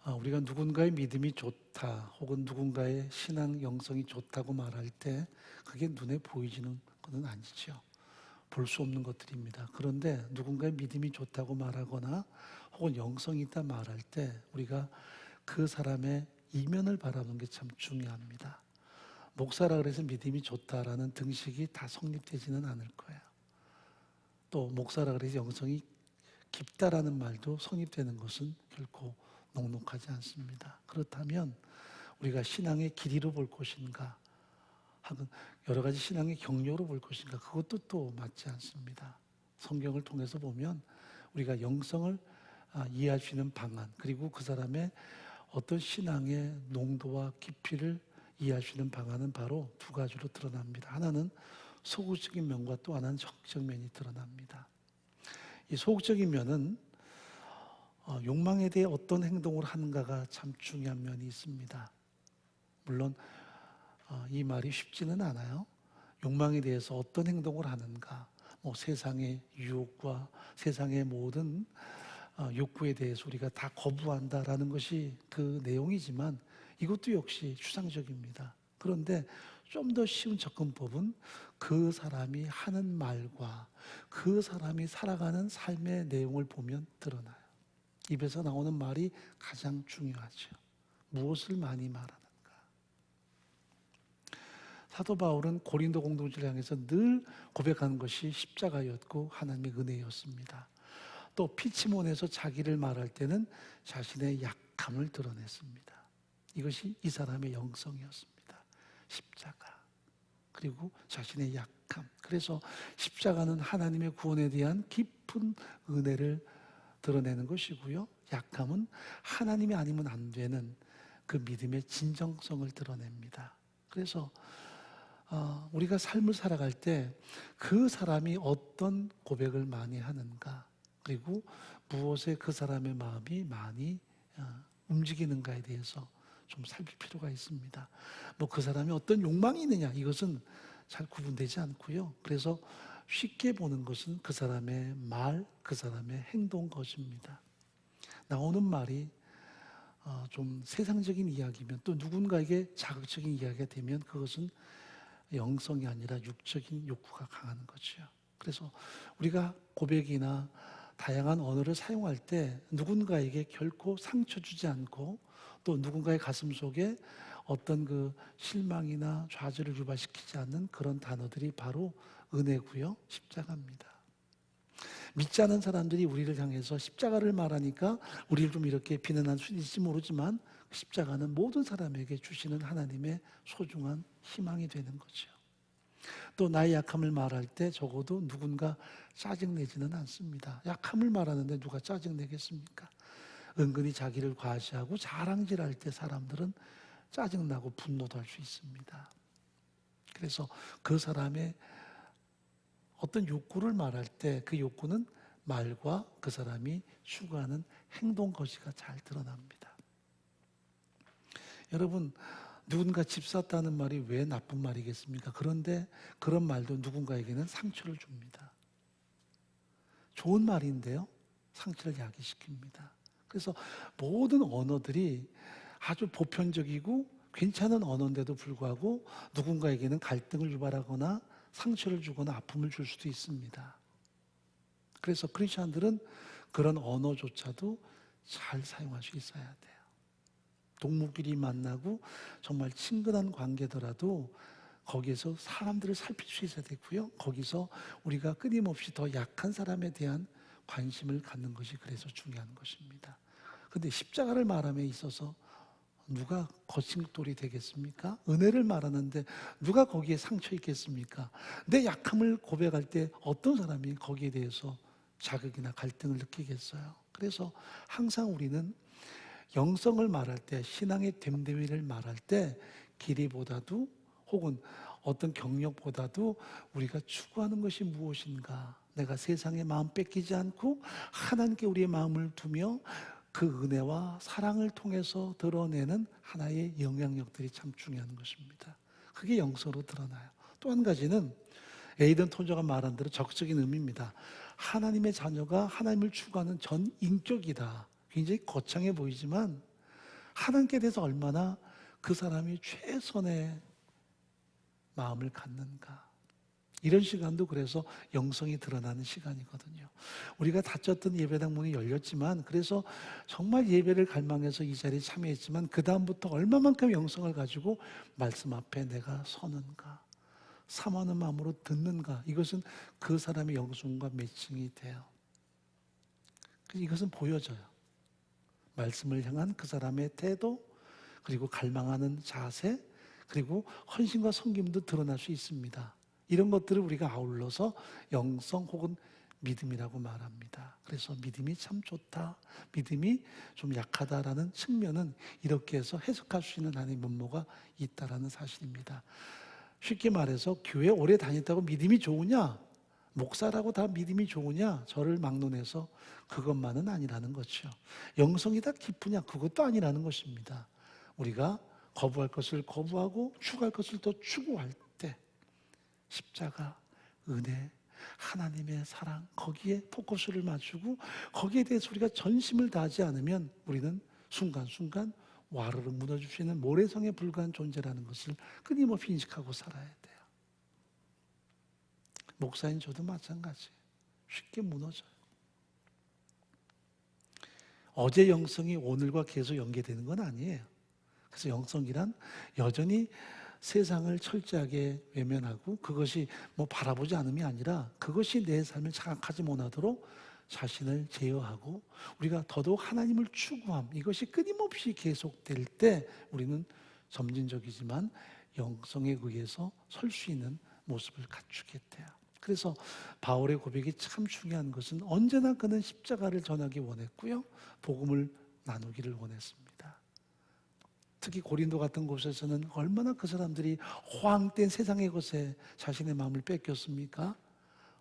우리가 누군가의 믿음이 좋다 혹은 누군가의 신앙 영성이 좋다고 말할 때 그게 눈에 보이지는 것은 아니죠. 볼 수 없는 것들입니다. 그런데 누군가의 믿음이 좋다고 말하거나 혹은 영성이 있다 말할 때 우리가 그 사람의 이면을 바라보는 게 참 중요합니다. 목사라 그래서 믿음이 좋다라는 등식이 다 성립되지는 않을 거예요. 또 목사라 그래서 영성이 깊다라는 말도 성립되는 것은 결코 녹록하지 않습니다. 그렇다면 우리가 신앙의 길이로 볼 것인가 하고 여러 가지 신앙의 경로로 볼 것인가 그것도 또 맞지 않습니다. 성경을 통해서 보면 우리가 영성을 이해할 수 있는 방안 그리고 그 사람의 어떤 신앙의 농도와 깊이를 이해할 수 있는 방안은 바로 두 가지로 드러납니다. 하나는 소극적인 면과 또 하나는 적극적 면이 드러납니다. 이 소극적인 면은 욕망에 대해 어떤 행동을 하는가가 참 중요한 면이 있습니다. 물론 이 말이 쉽지는 않아요. 욕망에 대해서 어떤 행동을 하는가, 세상의 유혹과 세상의 모든 욕구에 대해서 우리가 다 거부한다라는 것이 그 내용이지만 이것도 역시 추상적입니다. 그런데 좀 더 쉬운 접근법은 그 사람이 하는 말과 그 사람이 살아가는 삶의 내용을 보면 드러나요. 입에서 나오는 말이 가장 중요하죠. 무엇을 많이 말하는가. 사도 바울은 고린도 공동체를 향해서 늘 고백하는 것이 십자가였고 하나님의 은혜였습니다. 또 피치몬에서 자기를 말할 때는 자신의 약함을 드러냈습니다. 이것이 이 사람의 영성이었습니다. 십자가 그리고 자신의 약함. 그래서 십자가는 하나님의 구원에 대한 깊은 은혜를 드러내는 것이고요. 약함은 하나님이 아니면 안 되는 그 믿음의 진정성을 드러냅니다. 그래서 우리가 삶을 살아갈 때 그 사람이 어떤 고백을 많이 하는가 그리고 무엇에 그 사람의 마음이 많이 움직이는가에 대해서 좀 살필 필요가 있습니다. 그 사람이 어떤 욕망이 있느냐 이것은 잘 구분되지 않고요. 그래서 쉽게 보는 것은 그 사람의 말, 그 사람의 행동 것입니다. 나오는 말이 좀 세상적인 이야기면 또 누군가에게 자극적인 이야기가 되면 그것은 영성이 아니라 육적인 욕구가 강한 거죠. 그래서 우리가 고백이나 다양한 언어를 사용할 때 누군가에게 결코 상처 주지 않고 또 누군가의 가슴 속에 어떤 그 실망이나 좌절을 유발시키지 않는 그런 단어들이 바로 은혜고요, 십자가입니다. 믿지 않은 사람들이 우리를 향해서 십자가를 말하니까 우리를 좀 이렇게 비난할 수 있을지 모르지만 십자가는 모든 사람에게 주시는 하나님의 소중한 희망이 되는 거죠. 또 나의 약함을 말할 때 적어도 누군가 짜증내지는 않습니다. 약함을 말하는데 누가 짜증내겠습니까? 은근히 자기를 과시하고 자랑질할 때 사람들은 짜증나고 분노도 할 수 있습니다. 그래서 그 사람의 어떤 욕구를 말할 때 그 욕구는 말과 그 사람이 추구하는 행동 거지가 잘 드러납니다. 여러분, 누군가 집 샀다는 말이 왜 나쁜 말이겠습니까? 그런데 그런 말도 누군가에게는 상처를 줍니다. 좋은 말인데요, 상처를 야기시킵니다. 그래서 모든 언어들이 아주 보편적이고 괜찮은 언어인데도 불구하고 누군가에게는 갈등을 유발하거나 상처를 주거나 아픔을 줄 수도 있습니다. 그래서 크리스천들은 그런 언어조차도 잘 사용할 수 있어야 돼요. 동무끼리 만나고 정말 친근한 관계더라도 거기에서 사람들을 살필 수 있어야 되고요. 거기서 우리가 끊임없이 더 약한 사람에 대한 관심을 갖는 것이 그래서 중요한 것입니다. 그런데 십자가를 말함에 있어서 누가 거친 돌이 되겠습니까? 은혜를 말하는데 누가 거기에 상처 있겠습니까? 내 약함을 고백할 때 어떤 사람이 거기에 대해서 자극이나 갈등을 느끼겠어요? 그래서 항상 우리는 영성을 말할 때, 신앙의 됨됨이를 말할 때 길이보다도 혹은 어떤 경력보다도 우리가 추구하는 것이 무엇인가, 내가 세상의 마음 뺏기지 않고 하나님께 우리의 마음을 두며 그 은혜와 사랑을 통해서 드러내는 하나의 영향력들이 참 중요한 것입니다. 그게 영성으로 드러나요. 또 한 가지는 에이든 토저가 말한 대로 적극적인 의미입니다. 하나님의 자녀가 하나님을 추구하는 전 인격이다. 굉장히 거창해 보이지만 하나님께 대해서 얼마나 그 사람이 최선의 마음을 갖는가. 이런 시간도 그래서 영성이 드러나는 시간이거든요. 우리가 닫혔던 예배당 문이 열렸지만, 그래서 정말 예배를 갈망해서 이 자리에 참여했지만 그 다음부터 얼마만큼 영성을 가지고 말씀 앞에 내가 서는가, 사모하는 마음으로 듣는가, 이것은 그 사람의 영성과 매칭이 돼요. 이것은 보여져요. 말씀을 향한 그 사람의 태도, 그리고 갈망하는 자세, 그리고 헌신과 섬김도 드러날 수 있습니다. 이런 것들을 우리가 아울러서 영성 혹은 믿음이라고 말합니다. 그래서 믿음이 참 좋다, 믿음이 좀 약하다라는 측면은 이렇게 해서 해석할 수 있는 하나님의 면모가 있다라는 사실입니다. 쉽게 말해서 교회 오래 다녔다고 믿음이 좋으냐, 목사라고 다 믿음이 좋으냐, 저를 막론해서 그것만은 아니라는 거죠. 영성이 다 깊으냐, 그것도 아니라는 것입니다. 우리가 거부할 것을 거부하고 추구할 것을 더 추구할 때 십자가, 은혜, 하나님의 사랑, 거기에 포커스를 맞추고 거기에 대해서 우리가 전심을 다하지 않으면 우리는 순간순간 와르르 무너질 수 있는 모래성에 불과한 존재라는 것을 끊임없이 인식하고 살아야 돼요. 목사인 저도 마찬가지예요. 쉽게 무너져요. 어제 영성이 오늘과 계속 연계되는 건 아니에요. 그래서 영성이란 여전히 세상을 철저하게 외면하고 그것이 뭐 바라보지 않음이 아니라 그것이 내 삶을 장악하지 못하도록 자신을 제어하고 우리가 더더욱 하나님을 추구함, 이것이 끊임없이 계속될 때 우리는 점진적이지만 영성에 의해서 설 수 있는 모습을 갖추게 돼요. 그래서 바울의 고백이 참 중요한 것은 언제나 그는 십자가를 전하기 원했고요, 복음을 나누기를 원했습니다. 특히 고린도 같은 곳에서는 얼마나 그 사람들이 허황된 세상의 것에 자신의 마음을 뺏겼습니까?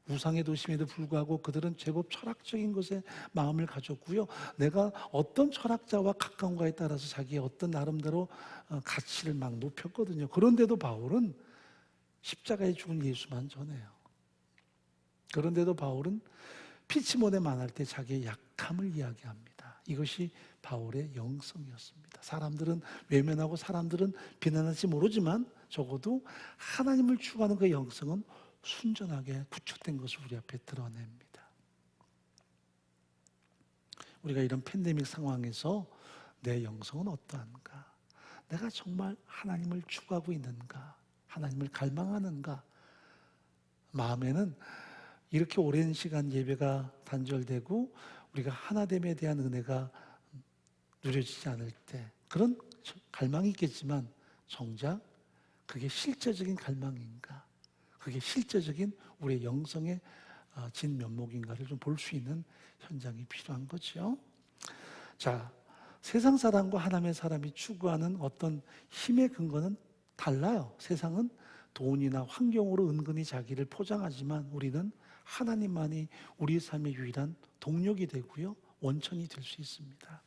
우상의 도심에도 불구하고 그들은 제법 철학적인 것에 마음을 가졌고요, 내가 어떤 철학자와 가까운가에 따라서 자기의 어떤 나름대로 가치를 막 높였거든요. 그런데도 바울은 십자가에 죽은 예수만 전해요. 그런데도 바울은 피치몬에 만날 때 자기의 약함을 이야기합니다. 이것이 바울의 영성이었습니다. 사람들은 외면하고 사람들은 비난할지 모르지만 적어도 하나님을 추구하는 그 영성은 순전하게 구축된 것을 우리 앞에 드러냅니다. 우리가 이런 팬데믹 상황에서 내 영성은 어떠한가? 내가 정말 하나님을 추구하고 있는가? 하나님을 갈망하는가? 마음에는 이렇게 오랜 시간 예배가 단절되고 우리가 하나됨에 대한 은혜가 누려지지 않을 때 그런 갈망이 있겠지만 정작 그게 실제적인 갈망인가, 그게 실제적인 우리의 영성의 진 면목인가를 좀 볼 수 있는 현장이 필요한 거죠. 자, 세상 사람과 하나님의 사람이 추구하는 어떤 힘의 근거는 달라요. 세상은 돈이나 환경으로 은근히 자기를 포장하지만 우리는 하나님만이 우리 삶의 유일한 동력이 되고요, 원천이 될 수 있습니다.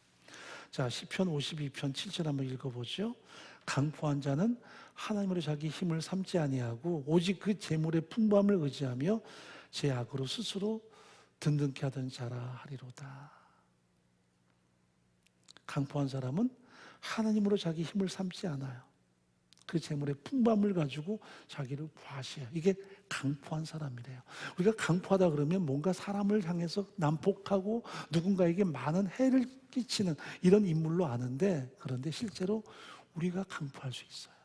자, 시편 52편 7절 한번 읽어보죠. 강포한 자는 하나님으로 자기 힘을 삼지 아니하고 오직 그 재물의 풍부함을 의지하며 제 악으로 스스로 든든케 하던 자라 하리로다. 강포한 사람은 하나님으로 자기 힘을 삼지 않아요. 그 재물의 풍부함을 가지고 자기를 과시해요. 이게 강포한 사람이래요. 우리가 강포하다 그러면 뭔가 사람을 향해서 난폭하고 누군가에게 많은 해를 끼치는 이런 인물로 아는데, 그런데 실제로 우리가 강포할 수 있어요.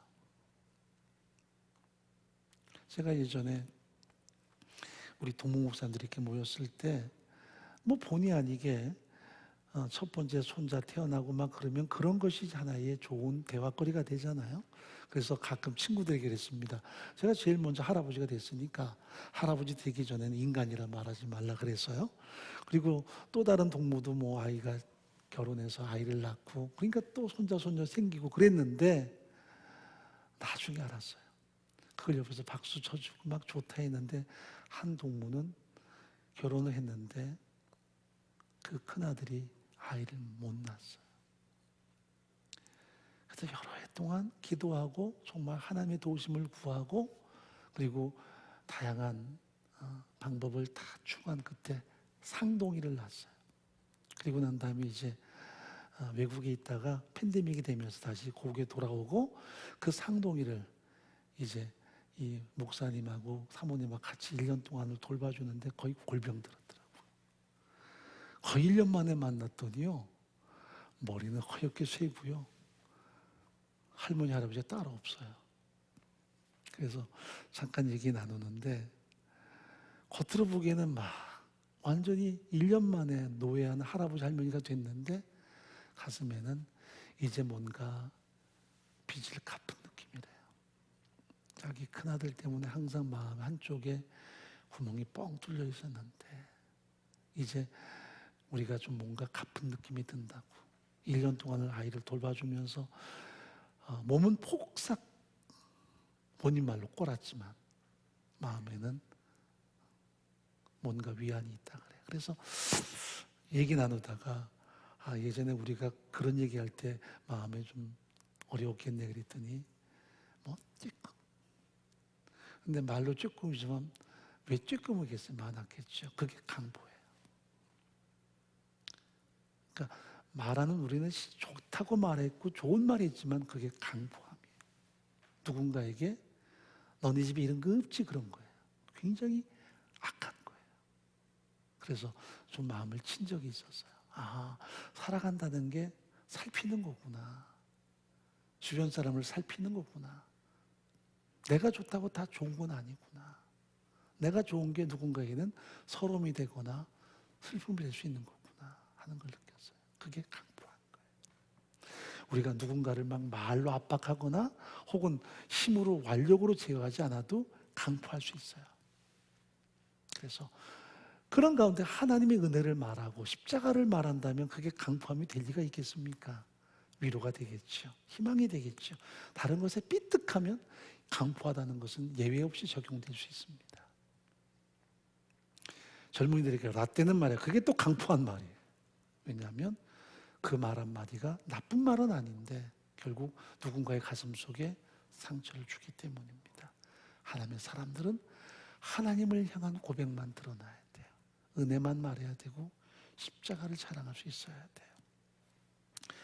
제가 예전에 우리 동무 목사님들이 이렇게 모였을 때 뭐 본의 아니게 첫 번째 손자 태어나고 막 그러면 그런 것이 하나의 좋은 대화거리가 되잖아요. 그래서 가끔 친구들에게 그랬습니다. 제가 제일 먼저 할아버지가 됐으니까 할아버지 되기 전에는 인간이라 말하지 말라 그랬어요. 그리고 또 다른 동무도 뭐 아이가 결혼해서 아이를 낳고 그러니까 또 손자 손녀 생기고 그랬는데 나중에 알았어요. 그걸 옆에서 박수 쳐주고 막 좋다 했는데 한 동무는 결혼을 했는데 그 큰아들이 아이를 못 낳았어요. 그래서 여러 해 동안 기도하고 정말 하나님의 도우심을 구하고 그리고 다양한 방법을 다 추구한 끝에 쌍둥이를 낳았어요. 그리고 난 다음에 이제 외국에 있다가 팬데믹이 되면서 다시 고국에 돌아오고 그 상동이를 이제 이 목사님하고 사모님하고 같이 1년 동안을 돌봐주는데 거의 골병 들었더라고요. 거의 1년 만에 만났더니요. 머리는 허옇게 쇠고요. 할머니, 할아버지가 따로 없어요. 그래서 잠깐 얘기 나누는데 겉으로 보기에는 막 완전히 1년 만에 노예한 할아버지, 할머니가 됐는데 가슴에는 이제 뭔가 빚을 갚은 느낌이래요. 자기 큰아들 때문에 항상 마음 한쪽에 구멍이 뻥 뚫려 있었는데 이제 우리가 좀 뭔가 갚은 느낌이 든다고. 1년 동안을 아이를 돌봐주면서 몸은 폭삭 본인 말로 꼴았지만 마음에는 뭔가 위안이 있다 그래. 그래서 얘기 나누다가 예전에 우리가 그런 얘기할 때 마음에 좀 어려웠겠네 그랬더니 뭐 찔끔. 근데 말로 찔끔이지만 왜 찔끔이겠어요? 많았겠죠. 그게 강보예요. 그러니까 말하는 우리는 좋다고 말했고 좋은 말이 있지만 그게 강포함이에요. 누군가에게 너네 집에 이런 거 없지 그런 거예요. 굉장히 악한 거예요. 그래서 좀 마음을 친 적이 있었어요. 살아간다는 게 살피는 거구나. 주변 사람을 살피는 거구나. 내가 좋다고 다 좋은 건 아니구나. 내가 좋은 게 누군가에게는 서러움이 되거나 슬픔이 될 수 있는 거구나 하는 걸 느꼈어요. 그게 강포한 거예요. 우리가 누군가를 막 말로 압박하거나 혹은 힘으로 완력으로 제어하지 않아도 강포할 수 있어요. 그래서 그런 가운데 하나님의 은혜를 말하고 십자가를 말한다면 그게 강포함이 될 리가 있겠습니까? 위로가 되겠죠. 희망이 되겠죠. 다른 것에 삐뜩하면 강포하다는 것은 예외 없이 적용될 수 있습니다. 젊은이들에게 라떼는 말이에요. 그게 또 강포한 말이에요. 왜냐하면 그 말 한마디가 나쁜 말은 아닌데 결국 누군가의 가슴 속에 상처를 주기 때문입니다. 하나님의 사람들은 하나님을 향한 고백만 드러나야 돼요. 은혜만 말해야 되고 십자가를 자랑할 수 있어야 돼요.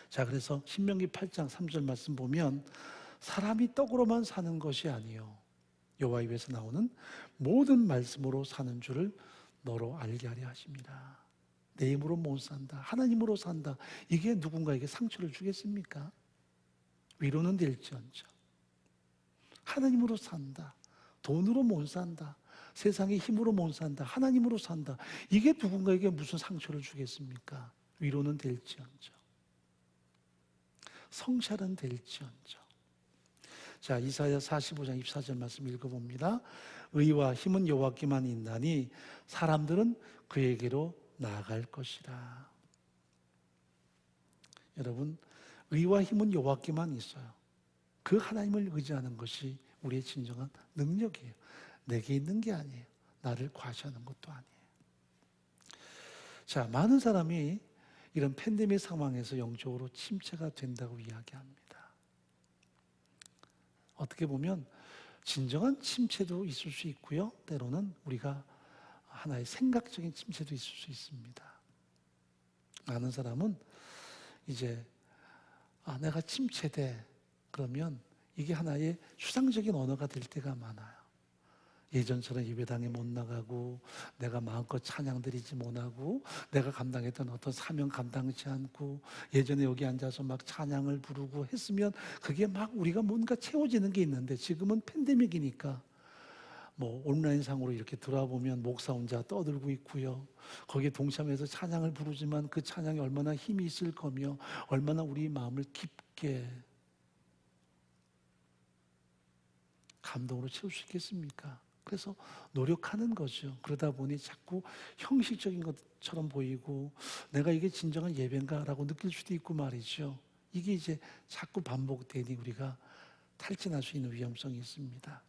자, 그래서 신명기 8장 3절 말씀 보면 사람이 떡으로만 사는 것이 아니요 여호와 입에서 나오는 모든 말씀으로 사는 줄을 너로 알게 하려 하십니다. 내 힘으로 못 산다. 하나님으로 산다. 이게 누군가에게 상처를 주겠습니까? 위로는 될지언정. 하나님으로 산다. 돈으로 못 산다. 세상의 힘으로 못 산다. 하나님으로 산다. 이게 누군가에게 무슨 상처를 주겠습니까? 위로는 될지언정. 성찰은 될지언정. 자, 이사야 45장 24절 말씀 읽어봅니다. 의와 힘은 여호와께만 있나니 사람들은 그에게로 나아갈 것이라. 여러분, 의와 힘은 여호와께만 있어요. 그 하나님을 의지하는 것이 우리의 진정한 능력이에요. 내게 있는 게 아니에요. 나를 과시하는 것도 아니에요. 자, 많은 사람이 이런 팬데믹 상황에서 영적으로 침체가 된다고 이야기합니다. 어떻게 보면 진정한 침체도 있을 수 있고요. 때로는 우리가 하나의 생각적인 침체도 있을 수 있습니다. 많은 사람은 이제 내가 침체돼 그러면 이게 하나의 추상적인 언어가 될 때가 많아요. 예전처럼 예배당에 못 나가고 내가 마음껏 찬양 드리지 못하고 내가 감당했던 어떤 사명 감당치 않고 예전에 여기 앉아서 막 찬양을 부르고 했으면 그게 막 우리가 뭔가 채워지는 게 있는데 지금은 팬데믹이니까 뭐 온라인상으로 이렇게 들어보면 목사 혼자 떠들고 있고요. 거기에 동참해서 찬양을 부르지만 그 찬양이 얼마나 힘이 있을 거며 얼마나 우리 마음을 깊게 감동으로 채울 수 있겠습니까? 그래서 노력하는 거죠. 그러다 보니 자꾸 형식적인 것처럼 보이고 내가 이게 진정한 예배인가라고 느낄 수도 있고 말이죠. 이게 이제 자꾸 반복되니 우리가 탈진할 수 있는 위험성이 있습니다.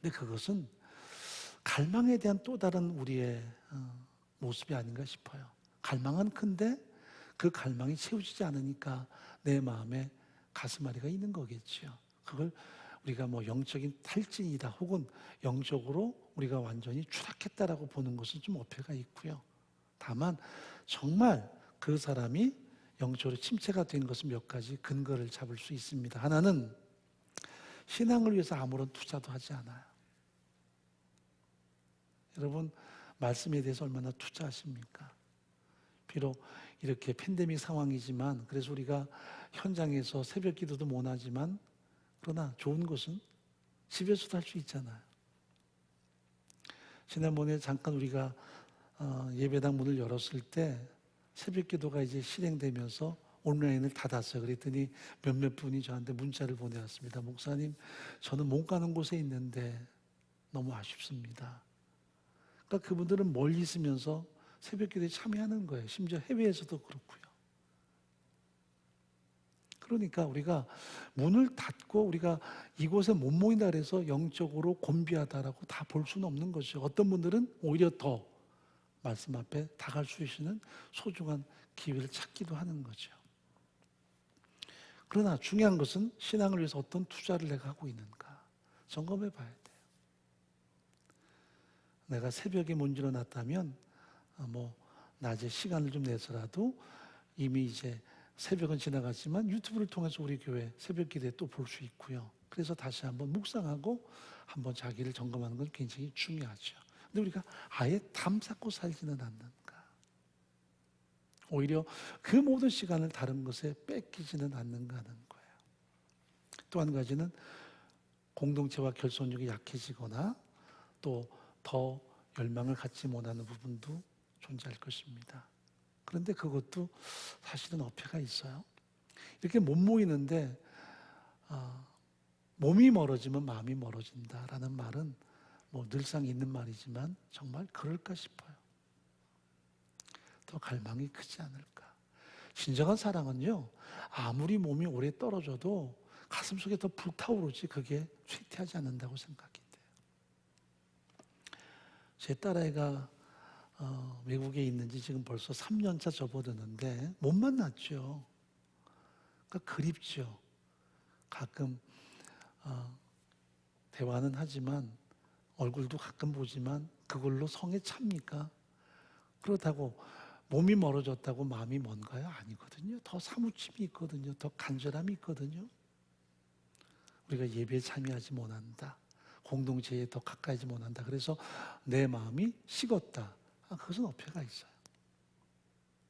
근데 그것은 갈망에 대한 또 다른 우리의 모습이 아닌가 싶어요. 갈망은 큰데 그 갈망이 채워지지 않으니까 내 마음에 가슴앓이가 있는 거겠죠. 그걸 우리가 뭐 영적인 탈진이다 혹은 영적으로 우리가 완전히 추락했다라고 보는 것은 좀 어폐가 있고요. 다만 정말 그 사람이 영적으로 침체가 된 것은 몇 가지 근거를 잡을 수 있습니다. 하나는 신앙을 위해서 아무런 투자도 하지 않아요. 여러분, 말씀에 대해서 얼마나 투자하십니까? 비록 이렇게 팬데믹 상황이지만, 그래서 우리가 현장에서 새벽 기도도 못 하지만, 그러나 좋은 것은 집에서도 할 수 있잖아요. 지난번에 잠깐 우리가 예배당 문을 열었을 때 새벽 기도가 이제 실행되면서 온라인을 닫았어요. 그랬더니 몇몇 분이 저한테 문자를 보내왔습니다. 목사님, 저는 못 가는 곳에 있는데 너무 아쉽습니다. 그러니까 그분들은 멀리 있으면서 새벽 기도에 참여하는 거예요. 심지어 해외에서도 그렇고요. 그러니까 우리가 문을 닫고 우리가 이곳에 못 모인다 그래서 영적으로 곤비하다라고 다 볼 수는 없는 거죠. 어떤 분들은 오히려 더 말씀 앞에 다갈 수 있는 소중한 기회를 찾기도 하는 거죠. 그러나 중요한 것은 신앙을 위해서 어떤 투자를 내가 하고 있는가 점검해 봐야 돼요. 내가 새벽에 못 일어났다면 낮에 시간을 좀 내서라도 이미 이제 새벽은 지나갔지만 유튜브를 통해서 우리 교회 새벽 기도에 또 볼 수 있고요. 그래서 다시 한번 묵상하고 한번 자기를 점검하는 건 굉장히 중요하죠. 근데 우리가 아예 담쌓고 살지는 않는가. 오히려 그 모든 시간을 다른 것에 뺏기지는 않는가 하는 거예요. 또 한 가지는 공동체와 결속력이 약해지거나 또 더 열망을 갖지 못하는 부분도 존재할 것입니다. 그런데 그것도 사실은 어폐가 있어요. 이렇게 못 모이는데 몸이 멀어지면 마음이 멀어진다라는 말은 늘상 있는 말이지만 정말 그럴까 싶어요. 더 갈망이 크지 않을까. 진정한 사랑은요, 아무리 몸이 오래 떨어져도 가슴속에 더 불타오르지 그게 쇠퇴하지 않는다고 생각이 돼요. 제 딸아이가 외국에 있는지 지금 벌써 3년차 접어드는데 못 만났죠. 그러니까 그립죠. 가끔 대화는 하지만 얼굴도 가끔 보지만 그걸로 성에 찹니까? 그렇다고 몸이 멀어졌다고 마음이 먼가요? 아니거든요. 더 사무침이 있거든요. 더 간절함이 있거든요. 우리가 예배에 참여하지 못한다. 공동체에 더 가까이지 못한다. 그래서 내 마음이 식었다. 그것은 어폐가 있어요.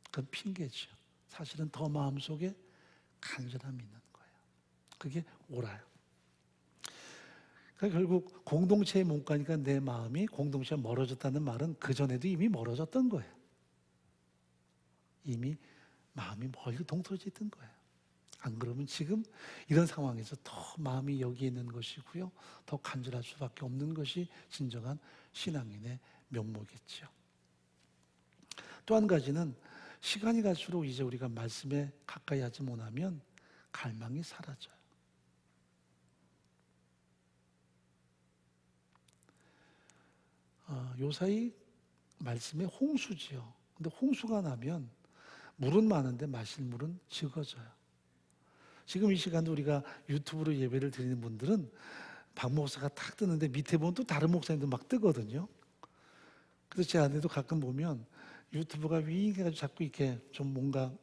그건 핑계죠. 사실은 더 마음속에 간절함이 있는 거예요. 그게 옳아요. 그러니까 결국 공동체에 못 가니까 내 마음이 공동체가 멀어졌다는 말은 그전에도 이미 멀어졌던 거예요. 이미 마음이 멀리 동떨어져 있던 거예요. 안 그러면 지금 이런 상황에서 더 마음이 여기에 있는 것이고요. 더 간절할 수밖에 없는 것이 진정한 신앙인의 면모겠죠. 또 한 가지는 시간이 갈수록 이제 우리가 말씀에 가까이 하지 못하면 갈망이 사라져요. 요사이 말씀에 홍수지요. 근데 홍수가 나면 물은 많은데 마실 물은 적어져요. 지금 이 시간도 우리가 유튜브로 예배를 드리는 분들은 박 목사가 딱 뜨는데 밑에 보면 또 다른 목사님도 막 뜨거든요. 그래서 제 아내도 가끔 보면 유튜브가 윙 해가지고 자꾸 이렇게 좀 뭔가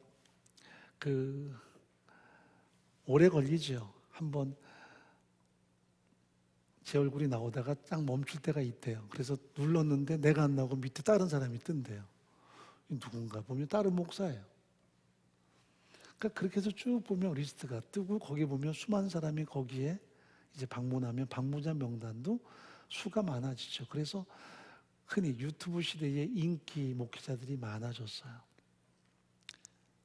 오래 걸리죠. 한번 제 얼굴이 나오다가 딱 멈출 때가 있대요. 그래서 눌렀는데 내가 안 나오고 밑에 다른 사람이 뜬대요. 누군가 보면 다른 목사예요. 그러니까 그렇게 해서 쭉 보면 리스트가 뜨고 거기 보면 수많은 사람이 거기에 이제 방문하면 방문자 명단도 수가 많아지죠. 그래서 흔히 유튜브 시대에 인기 목회자들이 많아졌어요.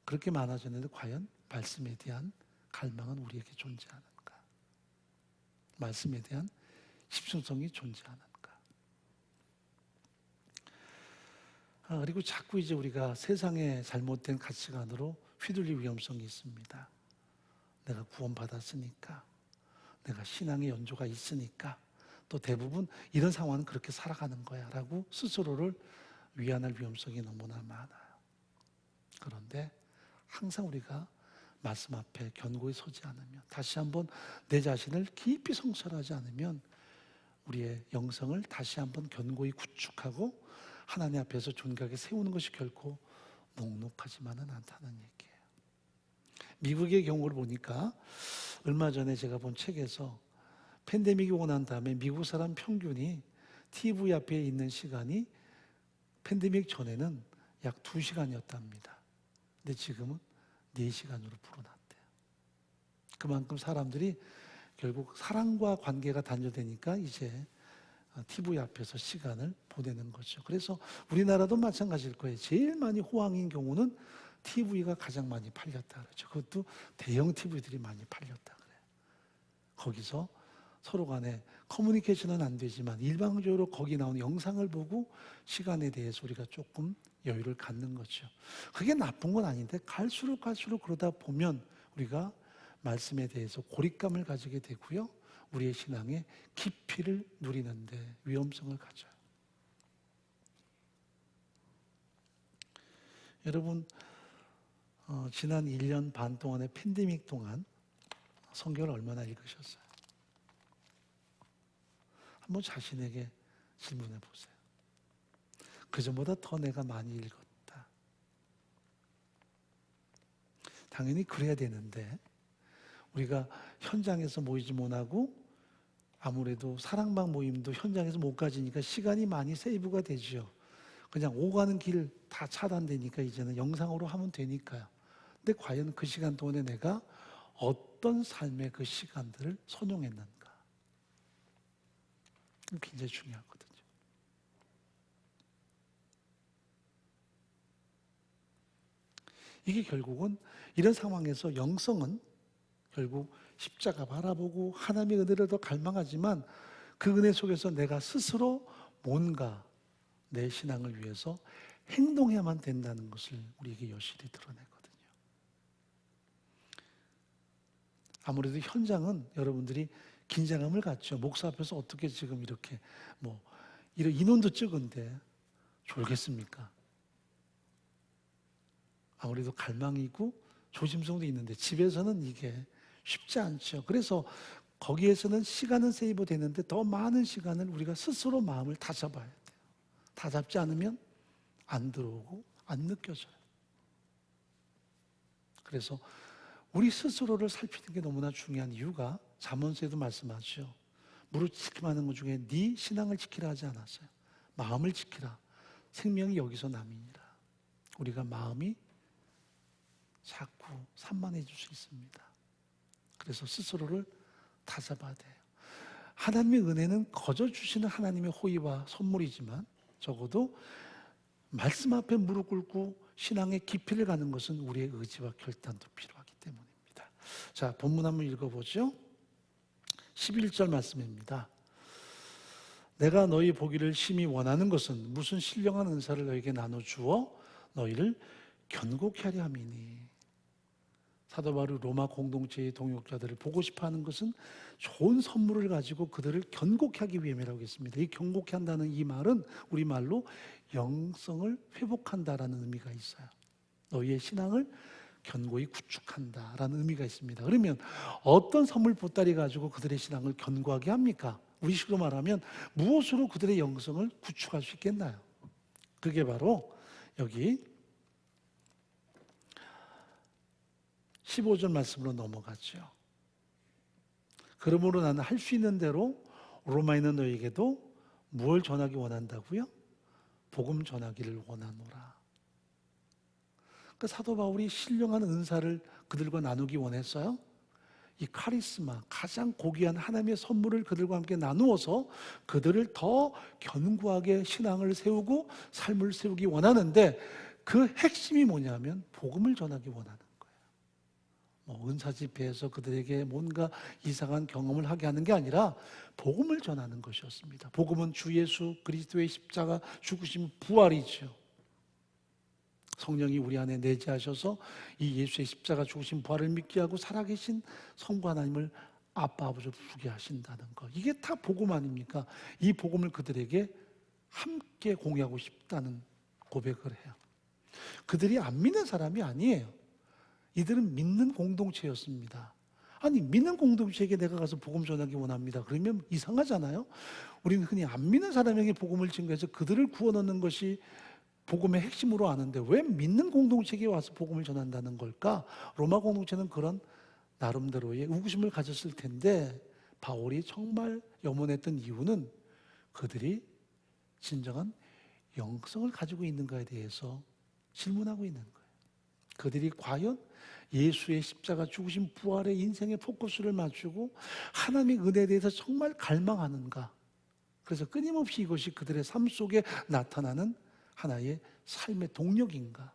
그렇게 많아졌는데 과연 말씀에 대한 갈망은 우리에게 존재하는가? 말씀에 대한 집중성이 존재하는가? 그리고 자꾸 이제 우리가 세상의 잘못된 가치관으로 휘둘릴 위험성이 있습니다. 내가 구원받았으니까, 내가 신앙의 연조가 있으니까, 또 대부분 이런 상황은 그렇게 살아가는 거야 라고 스스로를 위안할 위험성이 너무나 많아요. 그런데 항상 우리가 말씀 앞에 견고히 서지 않으면, 다시 한번 내 자신을 깊이 성찰하지 않으면 우리의 영성을 다시 한번 견고히 구축하고 하나님 앞에서 존귀하게 세우는 것이 결코 녹록하지만은 않다는 얘기예요. 미국의 경우를 보니까 얼마 전에 제가 본 책에서 팬데믹이 오고 난 다음에 미국 사람 평균이 TV 앞에 있는 시간이 팬데믹 전에는 약 2시간이었답니다. 근데 지금은 4시간으로 불어났대요. 그만큼 사람들이 결국 사랑과 관계가 단절되니까 이제 TV 앞에서 시간을 보내는 거죠. 그래서 우리나라도 마찬가지일 거예요. 제일 많이 호황인 경우는 TV가 가장 많이 팔렸다 그러죠. 그것도 대형 TV들이 많이 팔렸다 그래요. 거기서 서로 간에 커뮤니케이션은 안 되지만 일방적으로 거기 나오는 영상을 보고 시간에 대해서 우리가 조금 여유를 갖는 거죠. 그게 나쁜 건 아닌데 갈수록 그러다 보면 우리가 말씀에 대해서 고립감을 가지게 되고요. 우리의 신앙의 깊이를 누리는데 위험성을 가져요. 여러분, 지난 1년 반 동안의 팬데믹 동안 성경을 얼마나 읽으셨어요? 한번 자신에게 질문해 보세요. 그전보다 더 내가 많이 읽었다. 당연히 그래야 되는데 우리가 현장에서 모이지 못하고 아무래도 사랑방 모임도 현장에서 못 가지니까 시간이 많이 세이브가 되죠. 그냥 오가는 길 다 차단되니까 이제는 영상으로 하면 되니까요. 근데 과연 그 시간 동안에 내가 어떤 삶의 그 시간들을 선용했는가? 굉장히 중요하거든요. 이게 결국은 이런 상황에서 영성은 결국 십자가 바라보고 하나님의 은혜를 더 갈망하지만 그 은혜 속에서 내가 스스로 뭔가 내 신앙을 위해서 행동해야만 된다는 것을 우리에게 여실히 드러내거든요. 아무래도 현장은 여러분들이 긴장감을 갖죠. 목사 앞에서 어떻게 지금 이렇게 이런 인원도 적은데 졸겠습니까? 아무래도 갈망이고 조심성도 있는데 집에서는 이게 쉽지 않죠. 그래서 거기에서는 시간은 세이브 되는데 더 많은 시간을 우리가 스스로 마음을 다잡아야 돼요. 다잡지 않으면 안 들어오고 안 느껴져요. 그래서 우리 스스로를 살피는 게 너무나 중요한 이유가 잠언서에도 말씀하죠. 무릇 지킴하는 것 중에 네 신앙을 지키라 하지 않았어요. 마음을 지키라. 생명이 여기서 남이니라. 우리가 마음이 자꾸 산만해질 수 있습니다. 그래서 스스로를 다잡아야 돼요. 하나님의 은혜는 거저 주시는 하나님의 호의와 선물이지만 적어도 말씀 앞에 무릎 꿇고 신앙의 깊이를 가는 것은 우리의 의지와 결단도 필요하기 때문입니다. 자, 본문 한번 읽어보죠. 11절 말씀입니다. 내가 너희 보기를 심히 원하는 것은 무슨 신령한 은사를 너에게 나눠주어 너희를 견고케 하려 함이니. 사도 바울이 로마 공동체의 동역자들을 보고 싶어하는 것은 좋은 선물을 가지고 그들을 견고케 하기 위함이라고 했습니다. 이 견고케 한다는 이 말은 우리말로 영성을 회복한다라는 의미가 있어요. 너희의 신앙을 견고히 구축한다라는 의미가 있습니다. 그러면 어떤 선물 보따리 가지고 그들의 신앙을 견고하게 합니까? 우리식으로 말하면 무엇으로 그들의 영성을 구축할 수 있겠나요? 그게 바로 여기 15절 말씀으로 넘어가죠. 그러므로 나는 할 수 있는 대로 로마에 있는 너에게도 무엇을 전하기 원한다고요? 복음 전하기를 원하노라. 그러니까 사도 바울이 신령한 은사를 그들과 나누기 원했어요. 이 카리스마, 가장 고귀한 하나님의 선물을 그들과 함께 나누어서 그들을 더 견고하게 신앙을 세우고 삶을 세우기 원하는데 그 핵심이 뭐냐면 복음을 전하기 원하는 거예요. 은사 집회에서 그들에게 뭔가 이상한 경험을 하게 하는 게 아니라 복음을 전하는 것이었습니다. 복음은 주 예수 그리스도의 십자가 죽으심 부활이죠. 성령이 우리 안에 내재하셔서 이 예수의 십자가 죽으신 부활을 믿게 하고 살아계신 성부 하나님을 아빠 아버지로 부르게 하신다는 것, 이게 다 복음 아닙니까? 이 복음을 그들에게 함께 공유하고 싶다는 고백을 해요. 그들이 안 믿는 사람이 아니에요. 이들은 믿는 공동체였습니다. 아니, 믿는 공동체에게 내가 가서 복음 전하기 원합니다. 그러면 이상하잖아요. 우리는 흔히 안 믿는 사람에게 복음을 증거해서 그들을 구원 얻는 것이 복음의 핵심으로 아는데 왜 믿는 공동체에 와서 복음을 전한다는 걸까? 로마 공동체는 그런 나름대로의 의구심을 가졌을 텐데 바울이 정말 염원했던 이유는 그들이 진정한 영성을 가지고 있는가에 대해서 질문하고 있는 거예요. 그들이 과연 예수의 십자가 죽으신 부활의 인생의 포커스를 맞추고 하나님의 은혜에 대해서 정말 갈망하는가? 그래서 끊임없이 이것이 그들의 삶 속에 나타나는 하나의 삶의 동력인가?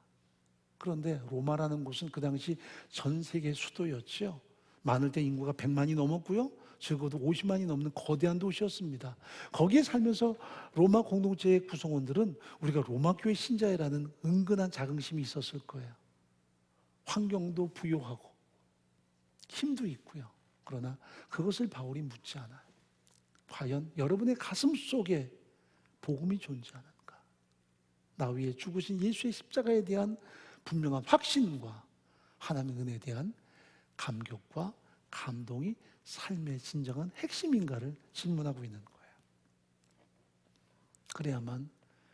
그런데 로마라는 곳은 그 당시 전 세계 수도였죠. 많을 때 인구가 100만이 넘었고요. 적어도 50만이 넘는 거대한 도시였습니다. 거기에 살면서 로마 공동체의 구성원들은 우리가 로마 교회 신자라는 은근한 자긍심이 있었을 거예요. 환경도 부유하고 힘도 있고요. 그러나 그것을 바울이 묻지 않아요. 과연 여러분의 가슴 속에 복음이 존재하는가? 나 위에 죽으신 예수의 십자가에 대한 분명한 확신과 하나님의 은혜에 대한 감격과 감동이 삶의 진정한 핵심인가를 질문하고 있는 거예요. 그래야만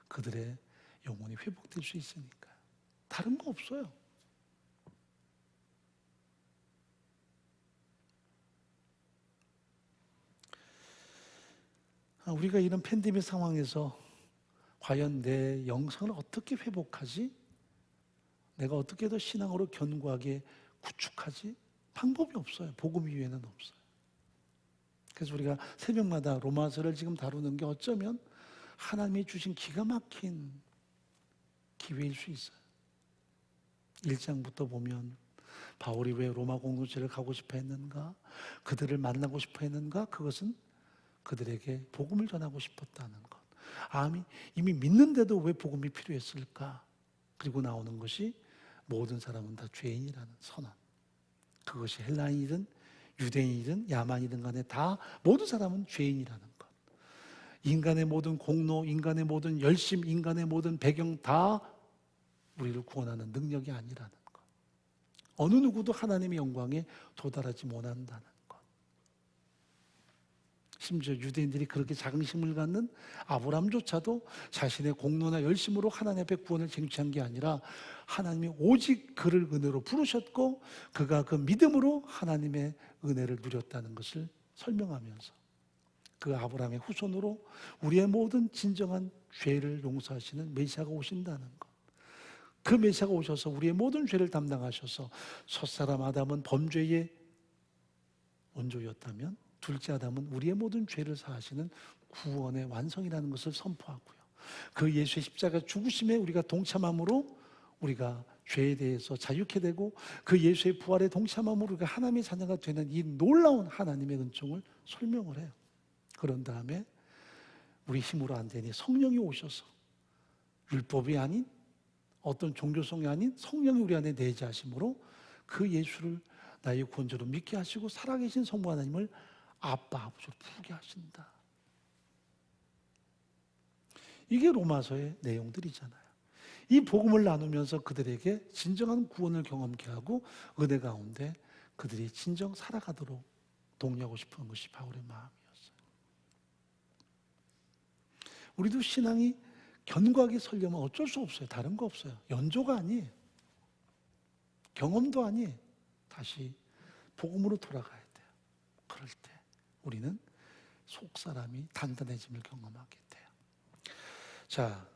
그들의 영혼이 회복될 수 있으니까요. 다른 거 없어요. 우리가 이런 팬데믹 상황에서 과연 내 영성을 어떻게 회복하지? 내가 어떻게 더 신앙으로 견고하게 구축하지? 방법이 없어요. 복음 이외에는 없어요. 그래서 우리가 새벽마다 로마서를 지금 다루는 게 어쩌면 하나님이 주신 기가 막힌 기회일 수 있어요. 1장부터 보면 바울이 왜 로마 공동체를 가고 싶어 했는가? 그들을 만나고 싶어 했는가? 그것은 그들에게 복음을 전하고 싶었다는 것. 이미 믿는데도 왜 복음이 필요했을까? 그리고 나오는 것이 모든 사람은 다 죄인이라는 선언. 그것이 헬라인이든 유대인이든 야만이든 간에 다 모든 사람은 죄인이라는 것. 인간의 모든 공로, 인간의 모든 열심, 인간의 모든 배경 다 우리를 구원하는 능력이 아니라는 것. 어느 누구도 하나님의 영광에 도달하지 못한다는 것. 심지어 유대인들이 그렇게 자긍심을 갖는 아브라함조차도 자신의 공로나 열심으로 하나님 앞에 구원을 쟁취한 게 아니라 하나님이 오직 그를 은혜로 부르셨고 그가 그 믿음으로 하나님의 은혜를 누렸다는 것을 설명하면서 그 아브라함의 후손으로 우리의 모든 진정한 죄를 용서하시는 메시아가 오신다는 것. 그 메시아가 오셔서 우리의 모든 죄를 담당하셔서 첫사람 아담은 범죄의 원조였다면 둘째 아담은 우리의 모든 죄를 사하시는 구원의 완성이라는 것을 선포하고요. 그 예수의 십자가 죽으심에 우리가 동참함으로 우리가 죄에 대해서 자유케 되고 그 예수의 부활에 동참함으로 우리가 하나님의 자녀가 되는 이 놀라운 하나님의 은총을 설명을 해요. 그런 다음에 우리 힘으로 안 되니 성령이 오셔서 율법이 아닌 어떤 종교성이 아닌 성령이 우리 안에 내재하심으로 그 예수를 나의 구원자로 믿게 하시고 살아계신 성부 하나님을 아빠 아버지로 부르게 하신다. 이게 로마서의 내용들이잖아요. 이 복음을 나누면서 그들에게 진정한 구원을 경험케 하고 은혜 가운데 그들이 진정 살아가도록 독려하고 싶은 것이 바울의 마음이었어요. 우리도 신앙이 견고하게 서려면 어쩔 수 없어요. 다른 거 없어요. 연조가 아니에요. 경험도 아니에요. 다시 복음으로 돌아가야 돼요. 그럴 때 우리는 속사람이 단단해짐을 경험하게 돼요. 자,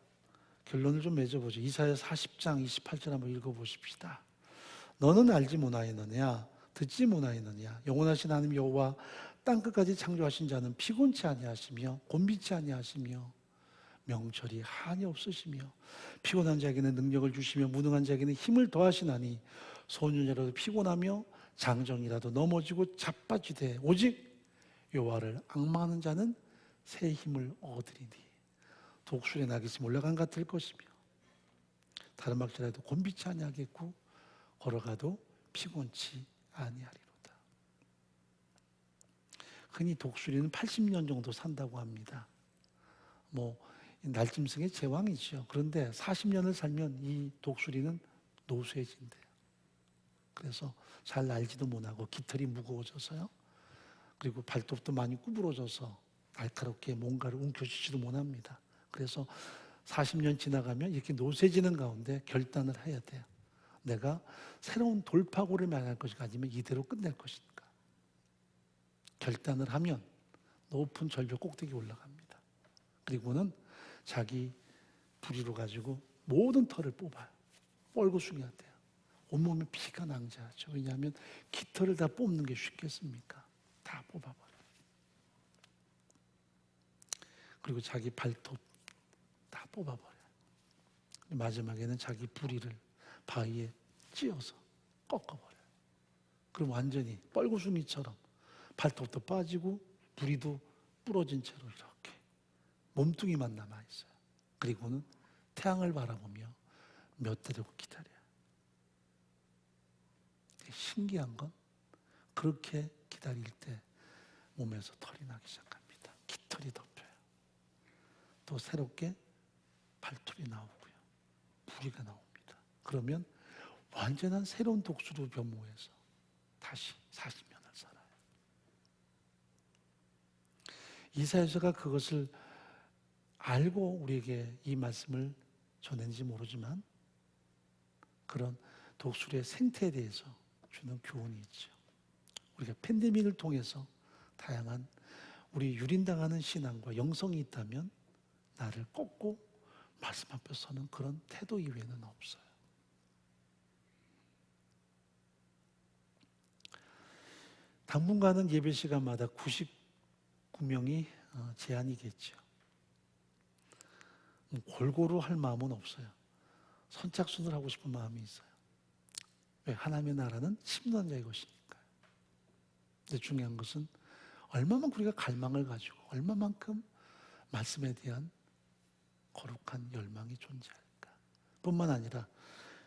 결론을 좀 맺어보죠. 이사야 40장 28절 한번 읽어보십시다. 너는 알지 못하였느냐? 듣지 못하였느냐? 영원하신 하나님 여호와 땅끝까지 창조하신 자는 피곤치 아니하시며 곤비치 아니하시며 명철이 한이 없으시며 피곤한 자에게는 능력을 주시며 무능한 자에게는 힘을 더하시나니 소년이라도 피곤하며 장정이라도 넘어지고 자빠지되 오직 여호와를 앙망하는 자는 새 힘을 얻으리니 독수리의 낙엽이 올라간 같을 것이며 다른 박자라도 곤비치 아니하겠고 걸어가도 피곤치 아니하리로다. 흔히 독수리는 80년 정도 산다고 합니다. 날짐승의 제왕이죠. 그런데 40년을 살면 이 독수리는 노쇠진대요. 그래서 잘 날지도 못하고 깃털이 무거워져서요. 그리고 발톱도 많이 구부러져서 날카롭게 뭔가를 움켜쥐지도 못합니다. 그래서 40년 지나가면 이렇게 노쇠지는 가운데 결단을 해야 돼요. 내가 새로운 돌파구를 마련할 것인가 아니면 이대로 끝낼 것인가. 결단을 하면 높은 절벽 꼭대기에 올라갑니다. 그리고는 자기 부리로 가지고 모든 털을 뽑아요. 뻘고숭이가 돼요. 온몸에 피가 낭자하죠. 왜냐하면 깃털을 다 뽑는 게 쉽겠습니까? 다 뽑아버려요. 그리고 자기 발톱 다 뽑아버려요. 마지막에는 자기 부리를 바위에 찧어서 꺾어버려요. 그럼 완전히 뻘고숭이처럼 발톱도 빠지고 부리도 부러진 채로 이렇게 몸뚱이만 남아있어요. 그리고는 태양을 바라보며 몇 달 되고 기다려요. 신기한 건 그렇게 기다릴 때 몸에서 털이 나기 시작합니다. 깃털이 덮여요. 또 새롭게 발톱이 나오고요. 부리가 나옵니다. 그러면 완전한 새로운 독수로 변모해서 다시 40년을 살아요. 이사야서가 그것을 알고 우리에게 이 말씀을 전했는지 모르지만 그런 독수리의 생태에 대해서 주는 교훈이 있죠. 우리가 팬데믹을 통해서 다양한 우리 유린당하는 신앙과 영성이 있다면 나를 꺾고 말씀 앞에 서는 그런 태도 이외에는 없어요. 당분간은 예배 시간마다 99명이 제한이겠죠. 골고루 할 마음은 없어요. 선착순을 하고 싶은 마음이 있어요. 왜? 하나님의 나라는 심는 자의 것이니까요. 근데 중요한 것은 얼마만큼 우리가 갈망을 가지고 얼마만큼 말씀에 대한 거룩한 열망이 존재할까. 뿐만 아니라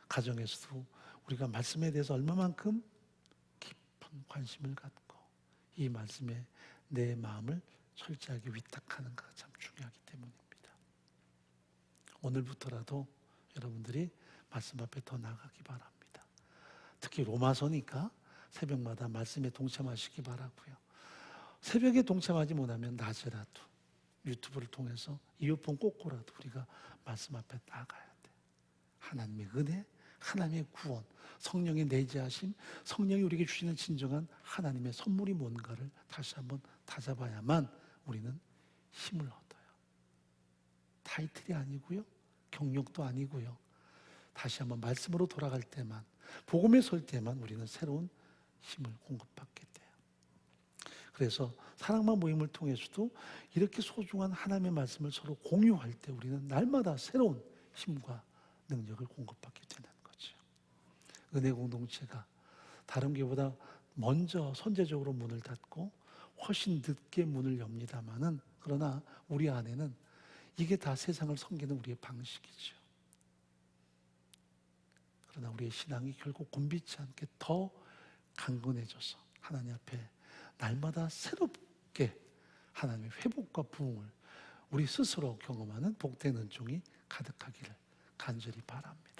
가정에서도 우리가 말씀에 대해서 얼마만큼 깊은 관심을 갖고 이 말씀에 내 마음을 철저하게 위탁하는가가 참 중요하기 때문입니다. 오늘부터라도 여러분들이 말씀 앞에 더 나가기 바랍니다. 특히 로마서니까 새벽마다 말씀에 동참하시기 바라고요. 새벽에 동참하지 못하면 낮에라도 유튜브를 통해서 이어폰 꽂고라도 우리가 말씀 앞에 나가야 돼. 하나님의 은혜, 하나님의 구원, 성령의 내재하심, 성령이 우리에게 주시는 진정한 하나님의 선물이 뭔가를 다시 한번 다잡아야만 우리는 힘을 얻어요. 타이틀이 아니고요, 경력도 아니고요. 다시 한번 말씀으로 돌아갈 때만, 복음에 설 때만 우리는 새로운 힘을 공급받게 돼요. 그래서 사랑방 모임을 통해서도 이렇게 소중한 하나님의 말씀을 서로 공유할 때 우리는 날마다 새로운 힘과 능력을 공급받게 되는 거죠. 은혜 공동체가 다른 교회보다 먼저 선제적으로 문을 닫고 훨씬 늦게 문을 엽니다마는, 그러나 우리 안에는 이게 다 세상을 섬기는 우리의 방식이죠. 그러나 우리의 신앙이 결국 곤비치 않게 더 강건해져서 하나님 앞에 날마다 새롭게 하나님의 회복과 부흥을 우리 스스로 경험하는 복된 은총이 가득하기를 간절히 바랍니다.